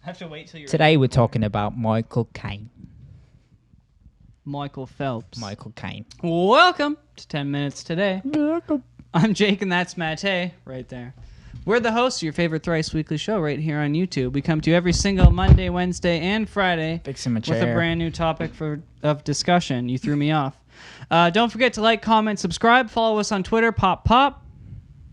have to wait till you're... Today we're talking about Michael Caine. Michael Phelps. Michael Caine. Welcome to 10 Minutes Today. Welcome. I'm Jake, and that's Matej, right there. We're the hosts of your favorite thrice weekly show right here on YouTube. We come to you every single Monday, Wednesday, and Friday Fixing my with chair. a brand new topic of discussion. You threw me off. Don't forget to like, comment, subscribe. Follow us on Twitter, Pop.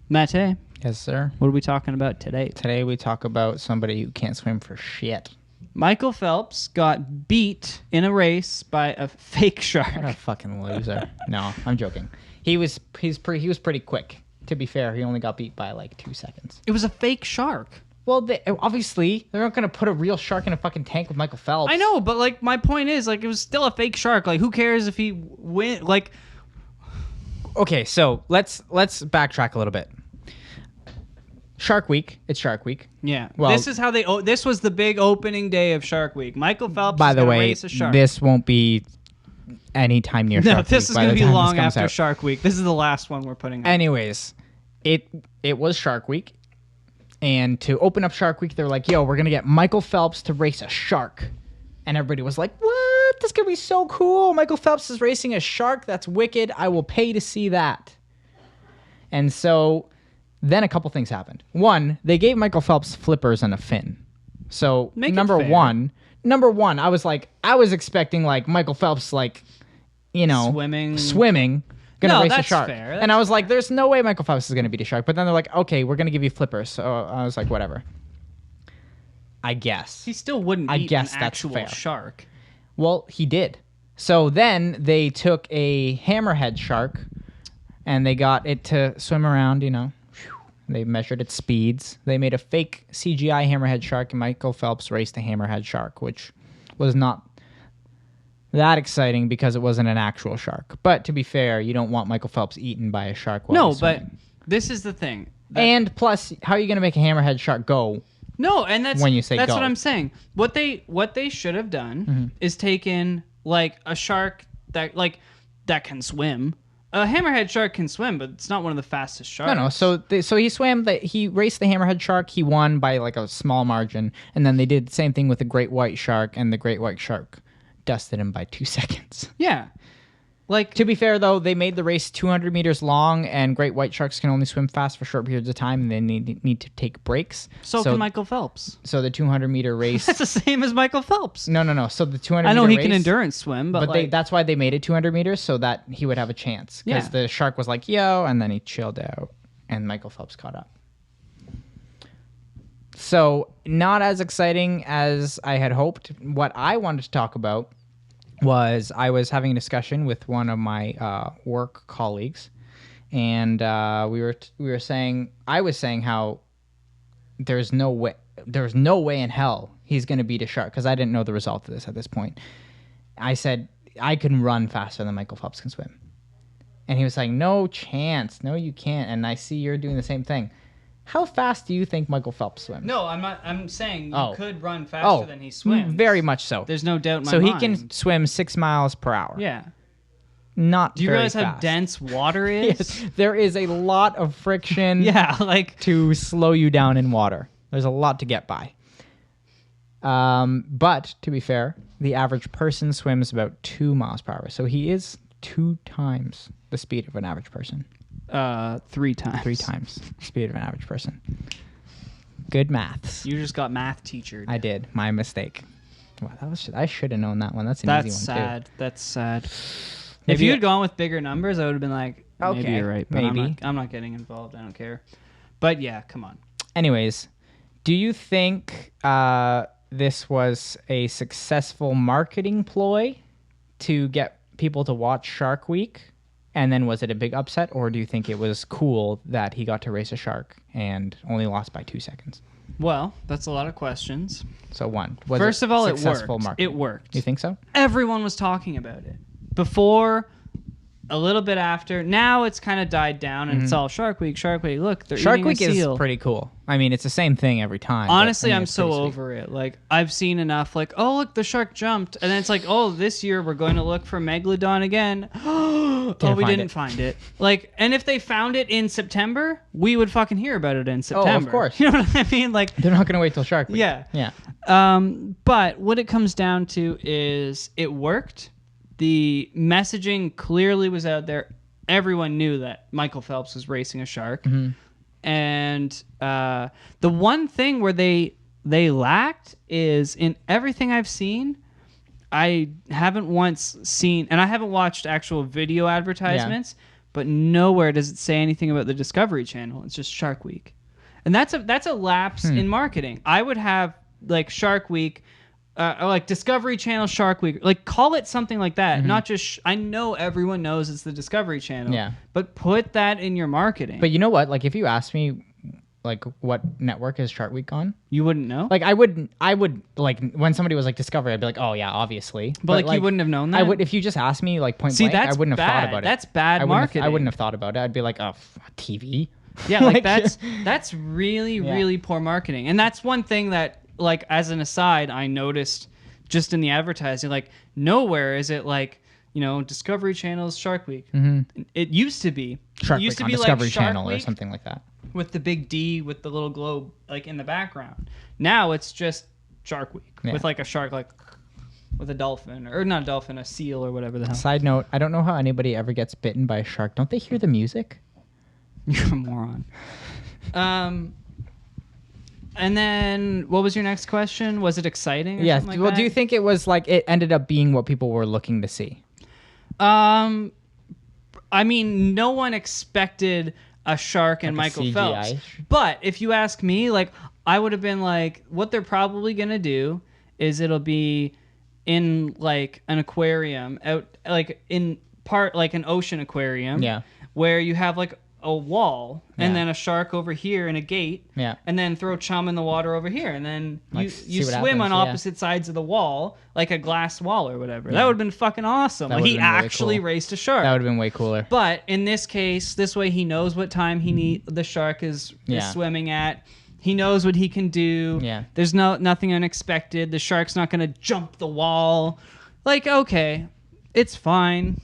Matej, Yes, sir. what are we talking about today? Today we talk about somebody who can't swim for shit. Michael Phelps got beat in a race by a fake shark. What a fucking loser. No, I'm joking. He was pretty quick. To be fair, he only got beat by like 2 seconds. It was a fake shark. Well, obviously, they're not going to put a real shark in a fucking tank with Michael Phelps. I know, but like my point is, like, it was still a fake shark. Like, who cares if he win? Like, okay, so let's backtrack a little bit. Shark Week. It's Shark Week. yeah. Well- this is how they. This was the big opening day of Shark Week. Michael Phelps. By is the gonna way, race a shark. this won't be anytime near No, Shark this Week is by going to the be time this long comes after out. Shark Week. This is the last one we're putting up. Anyways, it was Shark Week. And to open up Shark Week, they're like, yo, we're going to get Michael Phelps to race a shark. And everybody was like, what? This is going to be so cool. Michael Phelps is racing a shark. That's wicked. I will pay to see that. And so then a couple things happened. One, they gave Michael Phelps flippers and a fin. So Make it number fair. one, I was expecting like Michael Phelps, like, you know, swimming. Gonna No, race a that's shark. fair. And I was like, there's no way Michael Phelps is gonna beat a shark. But then they're like, okay, we're gonna give you flippers. So I was like, whatever. I guess. He still wouldn't I beat guess an that's actual fair. shark. Well, he did. So then they took a hammerhead shark and they got it to swim around, you know. They measured its speeds. They made a fake CGI hammerhead shark, and Michael Phelps raced a hammerhead shark, which was not that exciting because it wasn't an actual shark. But to be fair, you don't want Michael Phelps eaten by a shark while No, he's but swimming. this is the thing. And plus, how are you going to make a hammerhead shark go? No, and that's when you say that's go. what I'm saying. What they should have done is taken like a shark that can swim. A hammerhead shark can swim, but it's not one of the fastest sharks. No. So he swam. He raced the hammerhead shark. He won by like a small margin. And then they did the same thing with the great white shark, and the great white shark dusted him by 2 seconds. Yeah. Like, To be fair, though, they made the race 200 meters long, and great white sharks can only swim fast for short periods of time, and they need to take breaks. so can Michael Phelps. So the 200-meter race... That's the same as Michael Phelps. No. So the 200-meter race... I know he can endurance swim, but like, that's why they made it 200 meters, so that he would have a chance. Because Yeah. the shark was like, yo, and then he chilled out, and Michael Phelps caught up. So not as exciting as I had hoped. What I wanted to talk about was I was having a discussion with one of my work colleagues, and I was saying how there's no way in hell he's going to beat a shark, because I didn't know the result of this at this point. I said I can run faster than Michael Phelps can swim, and he was like, no chance, no you can't. And I see you're doing the same thing. How fast do you think Michael Phelps swims? no, I'm not. I'm saying you Oh. could run faster than he swims. Very much so. There's no doubt in my So mind. he can swim 6 miles per hour. Yeah. Not Do you very realize how fast. dense water is? Yes, there is a lot of friction Yeah, like to slow you down in water. There's a lot to get by. But to be fair, the average person swims about 2 miles per hour. So he is 2 times the speed of an average person. 3 times. 3 times the speed of an average person. Good maths. You just got math teachered. I did. My mistake. Wow, I should have known that one. That's an That's easy one sad. That's sad. If Maybe you had gone with bigger numbers, I would have been like, maybe Okay, you're right. But maybe. I'm not getting involved. I don't care. But yeah, come on. Anyways, do you think this was a successful marketing ploy to get people to watch Shark Week? And then was it a big upset, or do you think it was cool that he got to race a shark and only lost by 2 seconds? Well, that's a lot of questions. So one. Was First of all, it successful worked. marketing? It worked. You think so? Everyone was talking about it. Before, a little bit after. Now it's kind of died down, and it's all Shark Week, Shark Week. Look, they're Shark eating Week a seal. is pretty cool. I mean, it's the same thing every time. but, Honestly, I mean, I'm it's so pretty sweet. over it. Like, I've seen enough. Like, oh, look, the shark jumped. And then it's like, oh, this year we're going to look for Megalodon again. we didn't find it. Like, and if they found it in September, we would fucking hear about it in September. Oh, of course. You know what I mean? Like, they're not gonna wait till Shark Week. Yeah. Yeah. But what it comes down to is it worked. The messaging clearly was out there. Everyone knew that Michael Phelps was racing a shark. Mm-hmm. And the one thing where they lacked is in everything I've seen, I haven't once seen, and I haven't watched actual video advertisements, but nowhere does it say anything about the Discovery Channel. It's just Shark Week. And that's a lapse in marketing. I would have like Shark Week, or like Discovery Channel Shark Week, like call it something like that. Not just, I know everyone knows it's the Discovery Channel, but put that in your marketing. But you know what? Like if you asked me, like what network is Shark Week on? You wouldn't know? Like I would like when somebody was like Discovery, I'd be like, oh yeah, obviously. But like you wouldn't have known that? I would, if you just asked me like point blank, I wouldn't have thought about it. That's bad marketing. I wouldn't have thought about it. I'd be like, oh, TV? Yeah, like that's really, really poor marketing. And that's one thing that, like, as an aside, I noticed just in the advertising, like nowhere is it like, you know, Discovery Channel's Shark Week. It used to be. Shark Week on Discovery Channel or something like that. With the big D with the little globe like in the background. Now it's just Shark Week with like a shark, like with a dolphin, or not a dolphin, a seal or whatever the hell. Side note, I don't know how anybody ever gets bitten by a shark. Don't they hear the music? You're a moron. And then what was your next question? Was it exciting? Or something like Well, that? do you think it was like it ended up being what people were looking to see? I mean, no one expected a shark and Like a Michael CGI? Phelps. But if you ask me, like, I would have been like, what they're probably gonna do is it'll be in like an aquarium out, like in part like an ocean aquarium. Yeah. Where you have like a wall and then a shark over here and a gate. Yeah. And then throw chum in the water over here, and then Like, you see what swim happens, on opposite sides of the wall, like a glass wall or whatever. That would have been fucking awesome. That Like, he would've been really actually cool. raced a shark. That would have been way cooler. But in this case, this way he knows what time the shark is swimming at. He knows what he can do. Yeah. There's nothing unexpected. The shark's not gonna jump the wall. Like, okay, it's fine.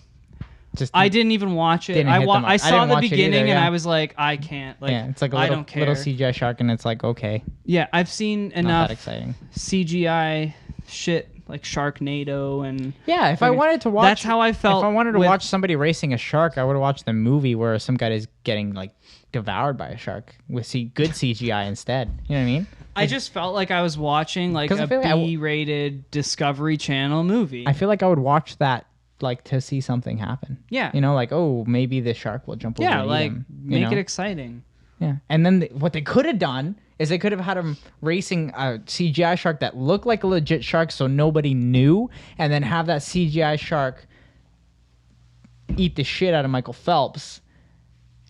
Just I didn't even watch it. I saw the beginning and I was like, I can't. Like, it's like a I little, don't care. little CGI shark, and it's like, okay, Yeah, I've seen not enough that exciting. CGI shit like Sharknado and Yeah, if I wanted to watch, that's how I felt. If I wanted to with- watch somebody racing a shark, I would have watched the movie where some guy is getting like devoured by a shark with good CGI instead. You know what I mean? I just felt like I was watching like 'Cause I a feel like B-rated Discovery Channel movie. I feel like I would watch that like to see something happen. Yeah. You know, like, oh, maybe the shark will jump over Yeah, and eat like him, you make know? it exciting. Yeah. And then what they could have done is they could have had him racing a CGI shark that looked like a legit shark so nobody knew, and then have that CGI shark eat the shit out of Michael Phelps.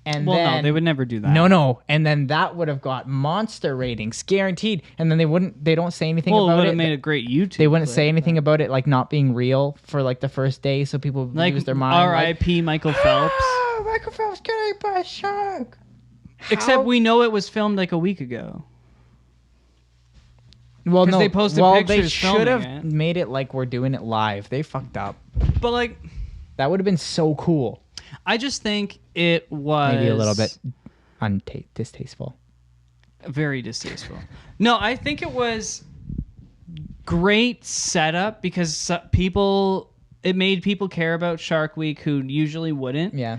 And Well, then, no, they would never do that. No. And then that would have got monster ratings, guaranteed. And then they don't say anything Well, it about would it. have made a great YouTube. They wouldn't clip. say anything about it like not being real for like the first day, so people Like lose their mind. R.I.P. Michael Phelps. Oh, Michael Phelps got ate by a shark. Except we know it was filmed like a week ago. Well, 'Cause no, they posted they pictures should have filming it. made it like we're doing it live. They fucked up. But like, That would have been so cool. I just think it was Maybe a little bit distasteful. very distasteful. No, I think it was great setup because it made people care about Shark Week who usually wouldn't. Yeah.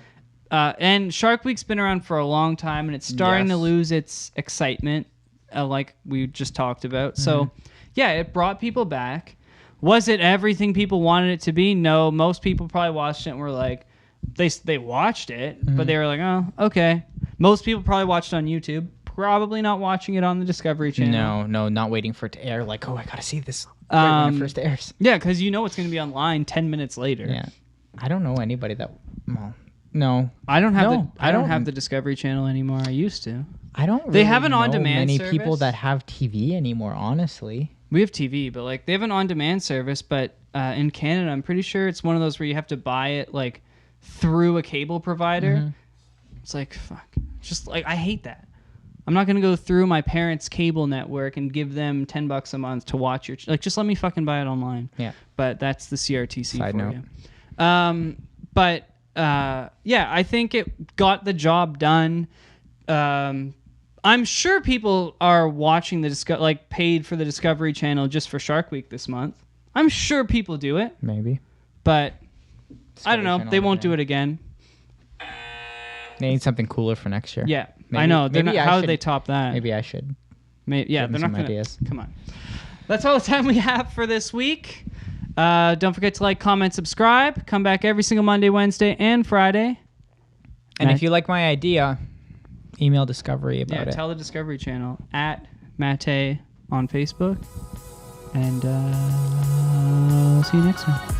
And Shark Week's been around for a long time, and it's starting to Yes. lose its excitement, like we just talked about. So, yeah, it brought people back. Was it everything people wanted it to be? No. Most people probably watched it and were like, they watched it, but they were like, oh, okay. Most people probably watched it on YouTube, probably not watching it on the Discovery Channel. No, not waiting for it to air. Like, oh, I gotta see this right when it first airs. Yeah, because you know it's going to be online 10 minutes later. Yeah. I don't know anybody that. Well, no. I don't have No, I don't have the Discovery Channel anymore. I used to. I don't. Really They have an know on-demand many service. people that have TV anymore. Honestly. We have TV, but like they have an on-demand service. But in Canada, I'm pretty sure it's one of those where you have to buy it like through a cable provider. It's like fuck. Just like I hate that. I'm not gonna go through my parents' cable network and give them $10 a month to watch your like. Just let me fucking buy it online. Yeah. But that's the CRTC Side for note. you. But I think it got the job done. I'm sure people are watching paid for the Discovery Channel just for Shark Week this month. I'm sure people do it. Maybe. But Discovery I don't know. Channel They won't again. do it again. They need something cooler for next year. Yeah, Maybe- I know. maybe I How do should- they top that? Maybe I should. Yeah, give them they're not some gonna. ideas. Come on. That's all the time we have for this week. Don't forget to like, comment, subscribe. Come back every single Monday, Wednesday, and Friday. And Matt- if you like my idea, email Discovery about it. Tell the Discovery Channel at Matej on Facebook. And see you next time.